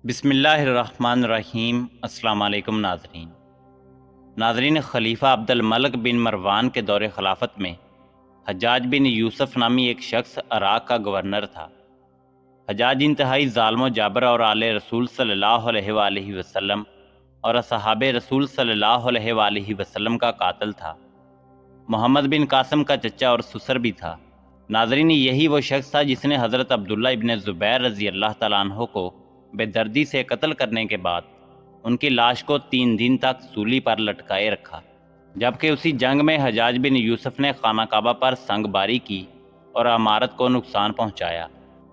بسم اللہ الرحمن الرحیم۔ السلام علیکم ناظرین، خلیفہ عبد الملک بن مروان کے دور خلافت میں حجاج بن یوسف نامی ایک شخص عراق کا گورنر تھا۔ حجاج انتہائی ظالم و جابر اور آل رسول صلی اللہ علیہ وآلہ وسلم اور اصحاب رسول صلی اللہ علیہ وآلہ وسلم کا قاتل تھا۔ محمد بن قاسم کا چچا اور سسر بھی تھا۔ ناظرین، یہی وہ شخص تھا جس نے حضرت عبداللہ ابن زبیر رضی اللہ تعالیٰ عنہ کو بے دردی سے قتل کرنے کے بعد ان کی لاش کو 3 دن تک سولی پر لٹکائے رکھا، جبکہ اسی جنگ میں حجاج بن یوسف نے خانہ کعبہ پر سنگ باری کی اور عمارت کو نقصان پہنچایا۔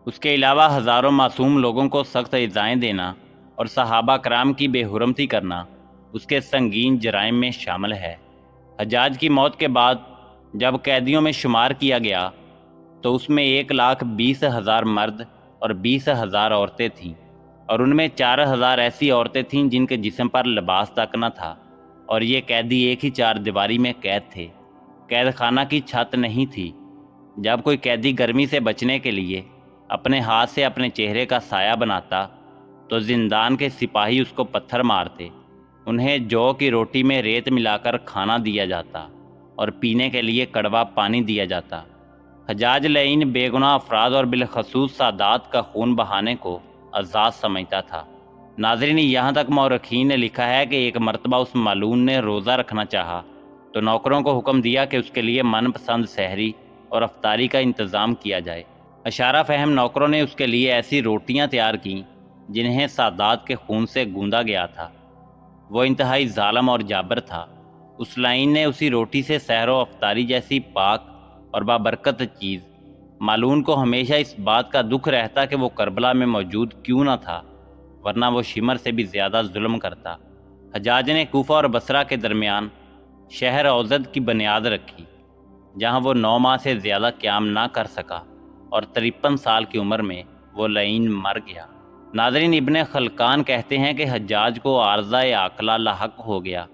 اس کے علاوہ ہزاروں معصوم لوگوں کو سخت ایذائیں دینا اور صحابہ کرام کی بے حرمتی کرنا اس کے سنگین جرائم میں شامل ہے۔ حجاج کی موت کے بعد جب قیدیوں میں شمار کیا گیا تو اس میں 1,20,000 مرد اور 20,000 عورتیں تھیں، اور ان میں 4,000 ایسی عورتیں تھیں جن کے جسم پر لباس تک نہ تھا، اور یہ قیدی ایک ہی 4 دیواری میں قید تھے۔ قید خانہ کی چھت نہیں تھی۔ جب کوئی قیدی گرمی سے بچنے کے لیے اپنے ہاتھ سے اپنے چہرے کا سایہ بناتا تو زندان کے سپاہی اس کو پتھر مارتے۔ انہیں جو کی روٹی میں ریت ملا کر کھانا دیا جاتا اور پینے کے لیے کڑوا پانی دیا جاتا۔ حجاج لعین بے گناہ افراد اور بالخصوص سادات کا خون بہانے کو اعزاز سمجھتا تھا۔ ناظرین، یہاں تک مورخین نے لکھا ہے کہ ایک مرتبہ اس ملعون نے روزہ رکھنا چاہا تو نوکروں کو حکم دیا کہ اس کے لیے من پسند سحری اور افطاری کا انتظام کیا جائے۔ اشارہ فہم نوکروں نے اس کے لیے ایسی روٹیاں تیار کیں جنہیں سادات کے خون سے گوندا گیا تھا۔ وہ انتہائی ظالم اور جابر تھا۔ اس لعین نے اسی روٹی سے سحر و افطاری جیسی پاک اور بابرکت چیز۔ ملعون کو ہمیشہ اس بات کا دکھ رہتا کہ وہ کربلا میں موجود کیوں نہ تھا، ورنہ وہ شمر سے بھی زیادہ ظلم کرتا۔ حجاج نے کوفہ اور بصرہ کے درمیان شہر اوزد کی بنیاد رکھی، جہاں وہ 9 ماہ سے زیادہ قیام نہ کر سکا، اور 53 سال کی عمر میں وہ لعین مر گیا۔ ناظرین، ابن خلقان کہتے ہیں کہ حجاج کو عارضہ عاقلہ لاحق ہو گیا۔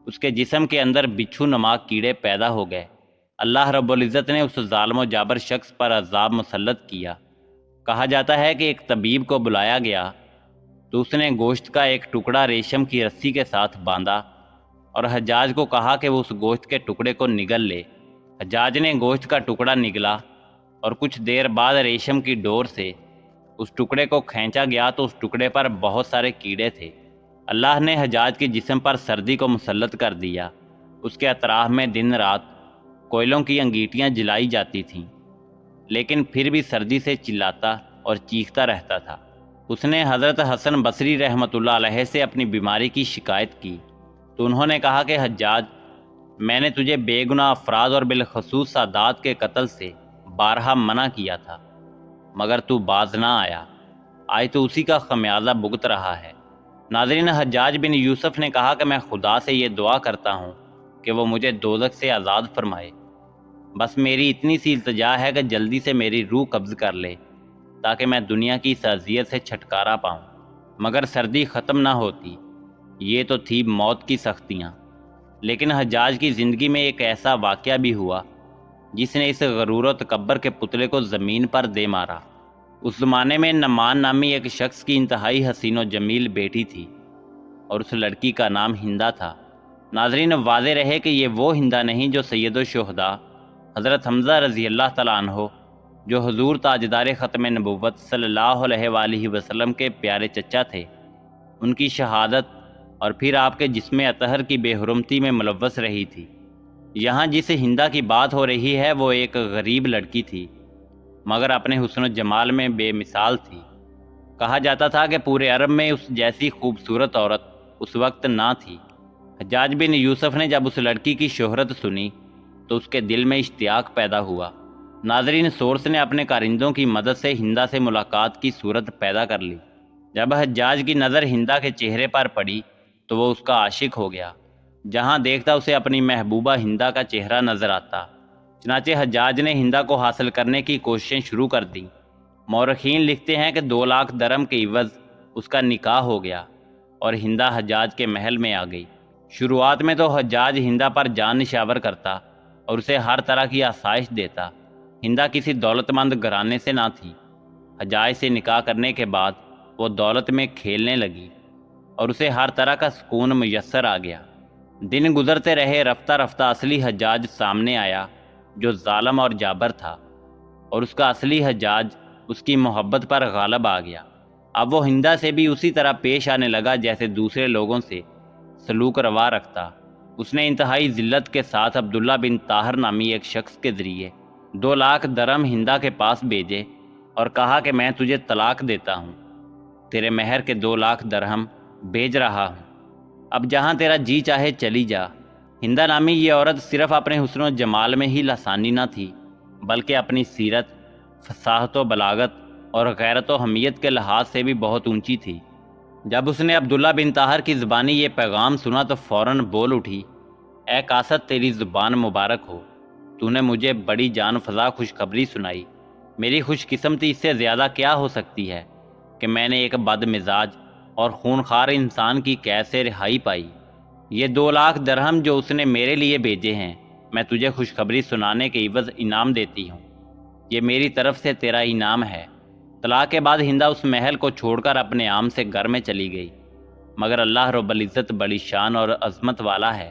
اس کے جسم کے اندر بچھو نما کیڑے پیدا ہو گئے۔ اللہ رب العزت نے اس ظالم و جابر شخص پر عذاب مسلط کیا۔ کہا جاتا ہے کہ ایک طبیب کو بلایا گیا تو اس نے گوشت کا ایک ٹکڑا ریشم کی رسی کے ساتھ باندھا اور حجاج کو کہا کہ وہ اس گوشت کے ٹکڑے کو نگل لے۔ حجاج نے گوشت کا ٹکڑا نگلا اور کچھ دیر بعد ریشم کی ڈور سے اس ٹکڑے کو کھینچا گیا تو اس ٹکڑے پر بہت سارے کیڑے تھے۔ اللہ نے حجاج کے جسم پر سردی کو مسلط کر دیا۔ اس کے اطراف میں دن رات کوئلوں کی انگیٹیاں جلائی جاتی تھیں، لیکن پھر بھی سردی سے چلاتا اور چیختا رہتا تھا۔ اس نے حضرت حسن بصری رحمۃ اللہ علیہ سے اپنی بیماری کی شکایت کی تو انہوں نے کہا کہ حجاج، میں نے تجھے بے گناہ افراد اور بالخصوص سادات کے قتل سے بارہا منع کیا تھا، مگر تو باز نہ آیا۔ آج تو اسی کا خمیازہ بھگت رہا ہے۔ ناظرین، حجاج بن یوسف نے کہا کہ میں خدا سے یہ دعا کرتا ہوں کہ وہ مجھے دوزخ سے آزاد فرمائے۔ بس میری اتنی سی التجا ہے کہ جلدی سے میری روح قبض کر لے تاکہ میں دنیا کی اس اذیت سے چھٹکارا پاؤں۔ مگر سردی ختم نہ ہوتی۔ یہ تو تھی موت کی سختیاں۔ لیکن حجاج کی زندگی میں ایک ایسا واقعہ بھی ہوا جس نے اس غرور و تکبر کے پتلے کو زمین پر دے مارا۔ اس زمانے میں نعمان نامی ایک شخص کی انتہائی حسین و جمیل بیٹی تھی، اور اس لڑکی کا نام ہندا تھا۔ ناظرین، واضح رہے کہ یہ وہ ہندا نہیں جو سید الشہداء حضرت حمزہ رضی اللہ تعالیٰ عنہ، جو حضور تاجدار ختم نبوت صلی اللہ علیہ وآلہ وسلم کے پیارے چچا تھے، ان کی شہادت اور پھر آپ کے جسم اطہر کی بے حرمتی میں ملوث رہی تھی۔ یہاں جس ہندا کی بات ہو رہی ہے وہ ایک غریب لڑکی تھی، مگر اپنے حسن و جمال میں بے مثال تھی۔ کہا جاتا تھا کہ پورے عرب میں اس جیسی خوبصورت عورت اس وقت نہ تھی۔ حجاج بن یوسف نے جب اس لڑکی کی شہرت سنی تو اس کے دل میں اشتیاق پیدا ہوا۔ ناظرین، سورس نے اپنے کارندوں کی مدد سے ہندا سے ملاقات کی صورت پیدا کر لی۔ جب حجاج کی نظر ہندا کے چہرے پر پڑی تو وہ اس کا عاشق ہو گیا۔ جہاں دیکھتا اسے اپنی محبوبہ ہندا کا چہرہ نظر آتا۔ چنانچہ حجاج نے ہندا کو حاصل کرنے کی کوششیں شروع کر دیں۔ مورخین لکھتے ہیں کہ 2 لاکھ درم کے عوض اس کا نکاح ہو گیا اور ہندا حجاج کے محل میں آ گئی۔ شروعات میں تو حجاج ہندا پر جان نشاور کرتا اور اسے ہر طرح کی آسائش دیتا۔ ہندا کسی دولت مند گھرانے سے نہ تھی۔ حجاج سے نکاح کرنے کے بعد وہ دولت میں کھیلنے لگی اور اسے ہر طرح کا سکون میسر آ گیا۔ دن گزرتے رہے، رفتہ رفتہ اصلی حجاج سامنے آیا جو ظالم اور جابر تھا، اور اس کا اصلی حجاج اس کی محبت پر غالب آ گیا۔ اب وہ ہندا سے بھی اسی طرح پیش آنے لگا جیسے دوسرے لوگوں سے سلوک روا رکھتا۔ اس نے انتہائی ذلت کے ساتھ عبداللہ بن طاہر نامی ایک شخص کے ذریعے 2 لاکھ درہم ہندا کے پاس بھیجے اور کہا کہ میں تجھے طلاق دیتا ہوں، تیرے مہر کے 2 لاکھ درہم بھیج رہا ہوں، اب جہاں تیرا جی چاہے چلی جا۔ ہندا نامی یہ عورت صرف اپنے حسن و جمال میں ہی لسانی نہ تھی، بلکہ اپنی سیرت، فصاحت و بلاغت اور غیرت و حمیت کے لحاظ سے بھی بہت اونچی تھی۔ جب اس نے عبداللہ بن طاہر کی زبانی یہ پیغام سنا تو فوراً بول اٹھی، اے قاصد، تیری زبان مبارک ہو، تو نے مجھے بڑی جان فزا خوشخبری سنائی۔ میری خوش قسمتی اس سے زیادہ کیا ہو سکتی ہے کہ میں نے ایک بد مزاج اور خونخوار انسان کی قید سے رہائی پائی۔ یہ 2 لاکھ درہم جو اس نے میرے لیے بھیجے ہیں، میں تجھے خوشخبری سنانے کے عوض انعام دیتی ہوں، یہ میری طرف سے تیرا انعام ہے۔ طلاق کے بعد ہندا اس محل کو چھوڑ کر اپنے عام سے گھر میں چلی گئی، مگر اللہ رب العزت بڑی شان اور عظمت والا ہے۔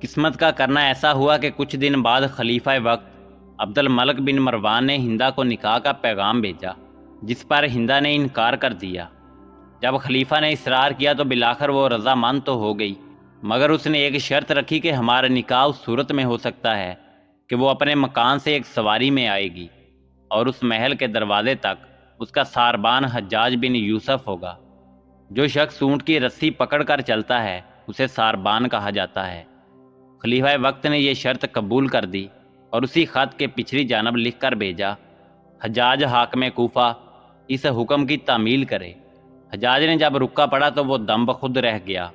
قسمت کا کرنا ایسا ہوا کہ کچھ دن بعد خلیفہ وقت عبد الملک بن مروان نے ہندا کو نکاح کا پیغام بھیجا، جس پر ہندا نے انکار کر دیا۔ جب خلیفہ نے اصرار کیا تو بالآخر وہ رضامند تو ہو گئی، مگر اس نے ایک شرط رکھی کہ ہمارا نکاح اس صورت میں ہو سکتا ہے کہ وہ اپنے مکان سے ایک سواری میں آئے گی اور اس محل کے دروازے تک اس کا ساربان حجاج بن یوسف ہوگا۔ جو شخص اونٹ کی رسی پکڑ کر چلتا ہے اسے ساربان کہا جاتا ہے۔ خلیفہ وقت نے یہ شرط قبول کر دی اور اسی خط کے پچھلی جانب لکھ کر بھیجا، حجاج حاکم کوفہ اس حکم کی تعمیل کرے۔ حجاج نے جب رکا پڑا تو وہ دم بخود رہ گیا،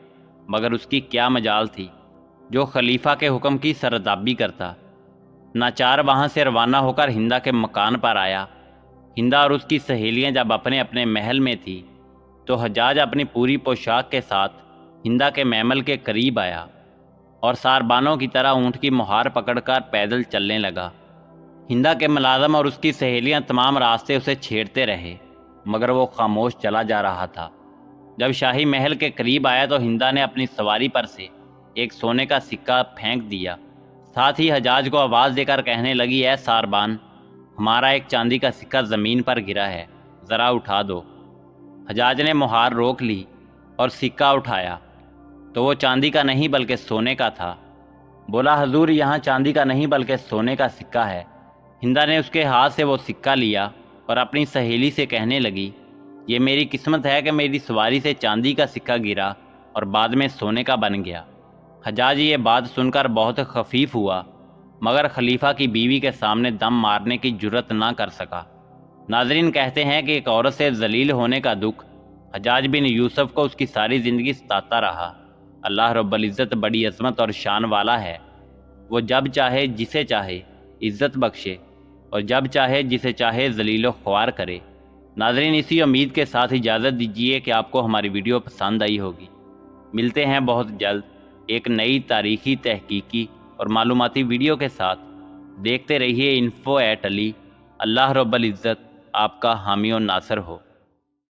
مگر اس کی کیا مجال تھی جو خلیفہ کے حکم کی سردابی کرتا۔ ناچار وہاں سے روانہ ہو کر ہندا کے مکان پر آیا۔ ہندا اور اس کی سہیلیاں جب اپنے اپنے محل میں تھی تو حجاج اپنی پوری پوشاک کے ساتھ ہندا کے محمل کے قریب آیا اور ساربانوں کی طرح اونٹ کی مہار پکڑ کر پیدل چلنے لگا۔ ہندا کے ملازم اور اس کی سہیلیاں تمام راستے اسے چھیڑتے رہے، مگر وہ خاموش چلا جا رہا تھا۔ جب شاہی محل کے قریب آیا تو ہندا نے اپنی سواری پر سے ایک سونے کا سکہ پھینک دیا، ساتھ ہی حجاج کو آواز دے کر کہنے لگی، اے ساربان، ہمارا ایک چاندی کا سکہ زمین پر گرا ہے، ذرا اٹھا دو۔ حجاج نے مہار روک لی اور سکہ اٹھایا تو وہ چاندی کا نہیں بلکہ سونے کا تھا۔ بولا، حضور، یہاں چاندی کا نہیں بلکہ سونے کا سکہ ہے۔ ہندا نے اس کے ہاتھ سے وہ سکہ لیا اور اپنی سہیلی سے کہنے لگی، یہ میری قسمت ہے کہ میری سواری سے چاندی کا سکہ گرا اور بعد میں سونے کا بن گیا۔ حجاج یہ بات سن کر بہت خفیف ہوا، مگر خلیفہ کی بیوی کے سامنے دم مارنے کی جرت نہ کر سکا۔ ناظرین، کہتے ہیں کہ ایک عورت سے ذلیل ہونے کا دکھ حجاج بن یوسف کو اس کی ساری زندگی ستاتا رہا۔ اللہ رب العزت بڑی عظمت اور شان والا ہے، وہ جب چاہے جسے چاہے عزت بخشے اور جب چاہے جسے چاہے ذلیل و خوار کرے۔ ناظرین، اسی امید کے ساتھ اجازت دیجیے کہ آپ کو ہماری ویڈیو پسند آئی ہوگی۔ ملتے ہیں بہت جلد ایک نئی تاریخی، تحقیقی اور معلوماتی ویڈیو کے ساتھ۔ دیکھتے رہیے info@ali۔ اللہ رب العزت آپ کا حامی و ناصر ہو۔